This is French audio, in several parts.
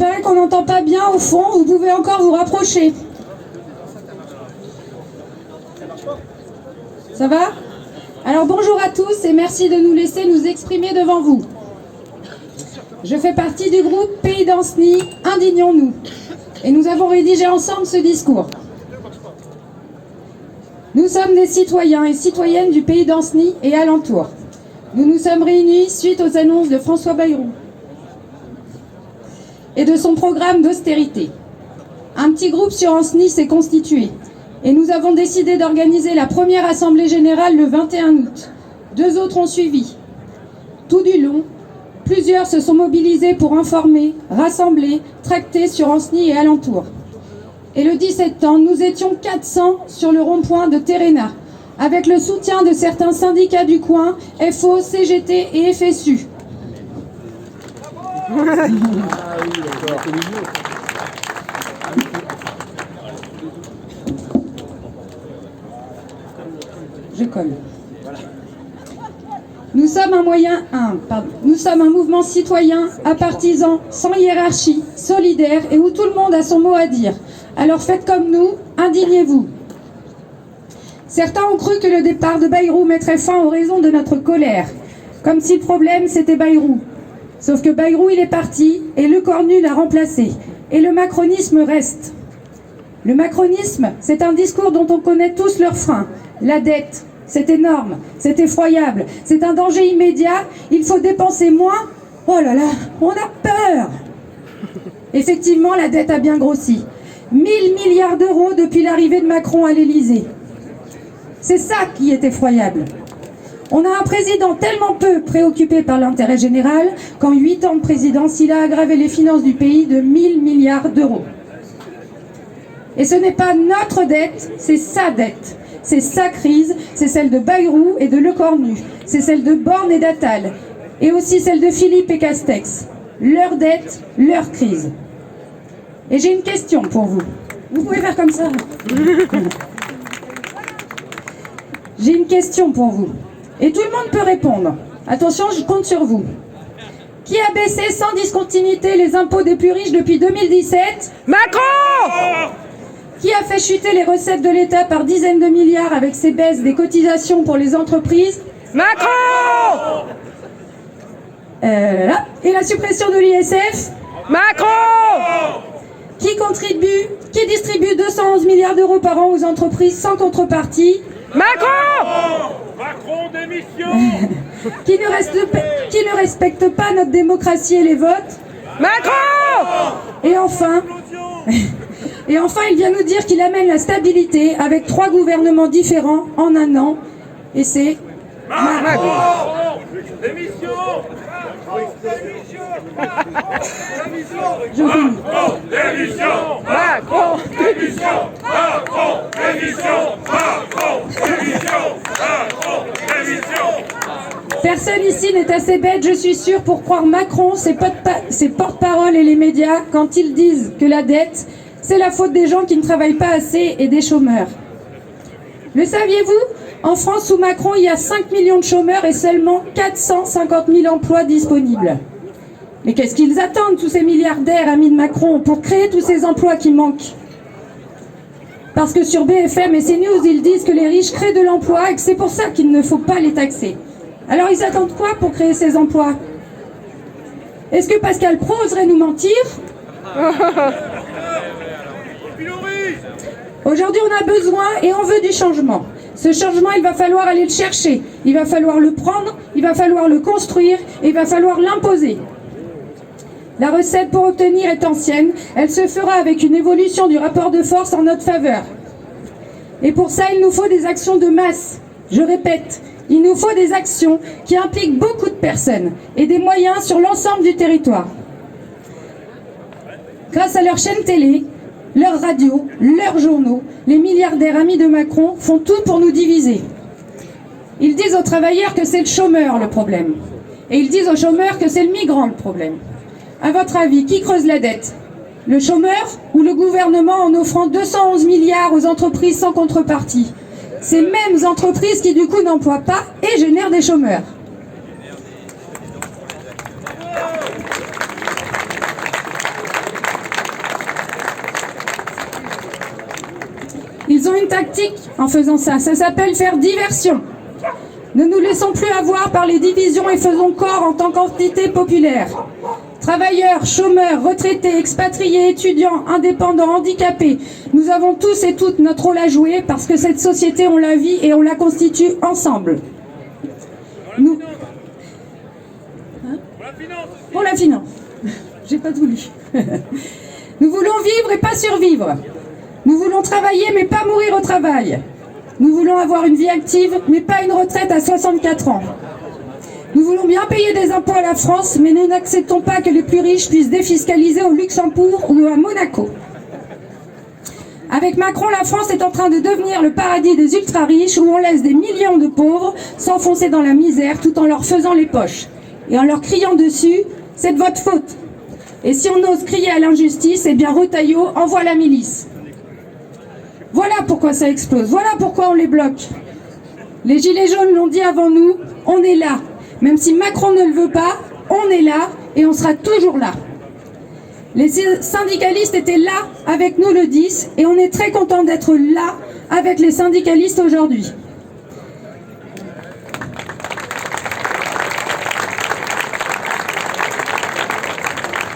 paraît qu'on n'entend pas bien au fond, vous pouvez encore vous rapprocher. Ça va? Alors bonjour à tous et merci de nous laisser nous exprimer devant vous. Je fais partie du groupe Pays d'Anceny, Indignons-nous. Et nous avons rédigé ensemble ce discours. Nous sommes des citoyens et citoyennes du Pays d'Anceny et alentours. Nous nous sommes réunis suite aux annonces de François Bayrou et de son programme d'austérité. Un petit groupe sur Anceny s'est constitué et nous avons décidé d'organiser la première assemblée générale le 21 août. 2 autres ont suivi. Tout du long, plusieurs se sont mobilisés pour informer, rassembler, tracter sur Anceny et alentours. Et le 17 septembre, nous étions 400 sur le rond-point de Téréna, avec le soutien de certains syndicats du coin, FO, CGT et FSU. Je colle. Nous sommes nous sommes un mouvement citoyen, apartisan, sans hiérarchie, solidaire et où tout le monde a son mot à dire. Alors faites comme nous, indignez-vous. Certains ont cru que le départ de Bayrou mettrait fin aux raisons de notre colère, comme si le problème c'était Bayrou. Sauf que Bayrou il est parti et Le Cornu l'a remplacé. Et le macronisme reste. Le macronisme, c'est un discours dont on connaît tous leurs freins. La dette, c'est énorme, c'est effroyable, c'est un danger immédiat, il faut dépenser moins. Oh là là, on a peur. Effectivement, la dette a bien grossi. 1000 milliards d'euros depuis l'arrivée de Macron à l'Élysée. C'est ça qui est effroyable. On a un président tellement peu préoccupé par l'intérêt général qu'en 8 ans de présidence, il a aggravé les finances du pays de 1000 milliards d'euros. Et ce n'est pas notre dette, c'est sa dette. C'est sa crise, c'est celle de Bayrou et de Le Cornu. C'est celle de Borne et d'Attal. Et aussi celle de Philippe et Castex. Leur dette, leur crise. Et j'ai une question pour vous. Vous pouvez faire comme ça. J'ai une question pour vous. Et tout le monde peut répondre. Attention, je compte sur vous. Qui a baissé sans discontinuité les impôts des plus riches depuis 2017? Macron! Qui a fait chuter les recettes de l'État par dizaines de milliards avec ses baisses des cotisations pour les entreprises? Macron! Et la suppression de l'ISF? Macron! Qui distribue 211 milliards d'euros par an aux entreprises sans contrepartie? Macron! Macron démission! Qui ne respecte pas notre démocratie et les votes? Macron! Et enfin, il vient nous dire qu'il amène la stabilité avec 3 gouvernements différents en un an. Et c'est Macron! Démission! Je finis. Macron démission! Macron! Démission! Macron démission! Macron démission! Macron démission! Personne ici n'est assez bête, je suis sûre, pour croire Macron, ses porte-parole et les médias quand ils disent que la dette, c'est la faute des gens qui ne travaillent pas assez et des chômeurs. Le saviez-vous? En France, sous Macron, il y a 5 millions de chômeurs et seulement 450 000 emplois disponibles. Mais qu'est-ce qu'ils attendent, tous ces milliardaires amis de Macron, pour créer tous ces emplois qui manquent? Parce que sur BFM et CNews, ils disent que les riches créent de l'emploi et que c'est pour ça qu'il ne faut pas les taxer. Alors ils attendent quoi pour créer ces emplois? Est-ce que Pascal Praud oserait nous mentir? Aujourd'hui, on a besoin et on veut du changement. Ce changement, il va falloir aller le chercher. Il va falloir le prendre, il va falloir le construire et il va falloir l'imposer. La recette pour obtenir est ancienne. Elle se fera avec une évolution du rapport de force en notre faveur. Et pour ça, il nous faut des actions de masse. Je répète, il nous faut des actions qui impliquent beaucoup de personnes et des moyens sur l'ensemble du territoire. Grâce à leur chaîne télé, leurs radios, leurs journaux, les milliardaires amis de Macron font tout pour nous diviser. Ils disent aux travailleurs que c'est le chômeur le problème. Et ils disent aux chômeurs que c'est le migrant le problème. À votre avis, qui creuse la dette? Le chômeur ou le gouvernement en offrant 211 milliards aux entreprises sans contrepartie? Ces mêmes entreprises qui du coup n'emploient pas et génèrent des chômeurs. ont une tactique en faisant ça. Ça s'appelle faire diversion. Ne nous laissons plus avoir par les divisions et faisons corps en tant qu'entité populaire. Travailleurs, chômeurs, retraités, expatriés, étudiants, indépendants, handicapés, nous avons tous et toutes notre rôle à jouer parce que cette société, on la vit et on la constitue ensemble. Nous... Hein? Pour la finance. J'ai pas tout lu. Nous voulons vivre et pas survivre. Nous voulons travailler mais pas mourir au travail. Nous voulons avoir une vie active mais pas une retraite à 64 ans. Nous voulons bien payer des impôts à la France, mais nous n'acceptons pas que les plus riches puissent défiscaliser au Luxembourg ou à Monaco. Avec Macron, la France est en train de devenir le paradis des ultra-riches où on laisse des millions de pauvres s'enfoncer dans la misère tout en leur faisant les poches. Et en leur criant dessus, c'est de votre faute. Et si on ose crier à l'injustice, eh bien Retailleau envoie la milice. Voilà pourquoi ça explose, voilà pourquoi on les bloque. Les gilets jaunes l'ont dit avant nous, on est là. Même si Macron ne le veut pas, on est là et on sera toujours là. Les syndicalistes étaient là avec nous le 10 et on est très content d'être là avec les syndicalistes aujourd'hui.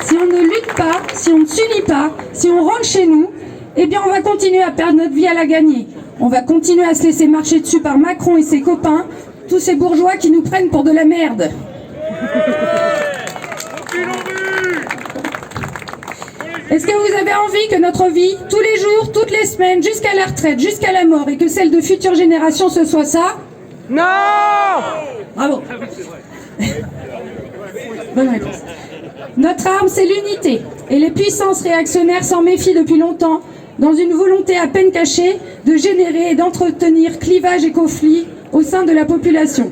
Si on ne lutte pas, si on ne s'unit pas, si on rentre chez nous, eh bien on va continuer à perdre notre vie à la gagner. On va continuer à se laisser marcher dessus par Macron et ses copains, tous ces bourgeois qui nous prennent pour de la merde. Est-ce que vous avez envie que notre vie, tous les jours, toutes les semaines, jusqu'à la retraite, jusqu'à la mort, et que celle de futures générations, ce soit ça? Non! Bravo. Bonne réponse. Notre arme, c'est l'unité. Et les puissances réactionnaires s'en méfient depuis longtemps, dans une volonté à peine cachée de générer et d'entretenir clivage et conflits au sein de la population.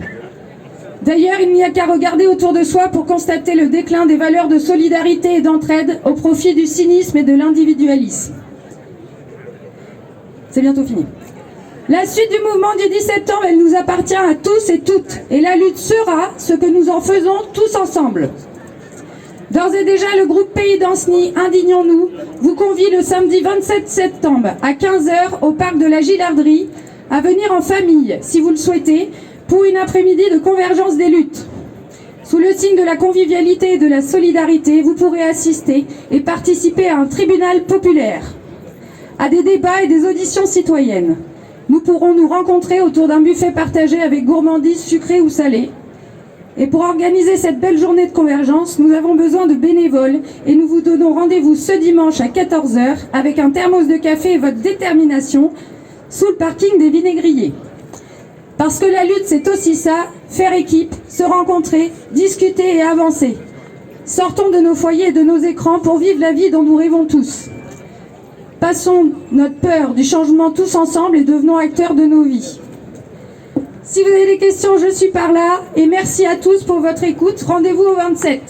D'ailleurs, il n'y a qu'à regarder autour de soi pour constater le déclin des valeurs de solidarité et d'entraide au profit du cynisme et de l'individualisme. C'est bientôt fini. La suite du mouvement du 10 septembre, elle nous appartient à tous et toutes. Et la lutte sera ce que nous en faisons tous ensemble. D'ores et déjà, le groupe Pays d'Ancenis, Indignons-nous, vous convie le samedi 27 septembre à 15h au parc de la Gilarderie à venir en famille, si vous le souhaitez, pour une après-midi de convergence des luttes. Sous le signe de la convivialité et de la solidarité, vous pourrez assister et participer à un tribunal populaire, à des débats et des auditions citoyennes. Nous pourrons nous rencontrer autour d'un buffet partagé avec gourmandises sucrées ou salées. Et pour organiser cette belle journée de convergence, nous avons besoin de bénévoles et nous vous donnons rendez-vous ce dimanche à 14h avec un thermos de café et votre détermination sous le parking des Vinaigriers. Parce que la lutte, c'est aussi ça, faire équipe, se rencontrer, discuter et avancer. Sortons de nos foyers et de nos écrans pour vivre la vie dont nous rêvons tous. Passons notre peur du changement tous ensemble et devenons acteurs de nos vies. Si vous avez des questions, je suis par là. Et merci à tous pour votre écoute. Rendez-vous au 27.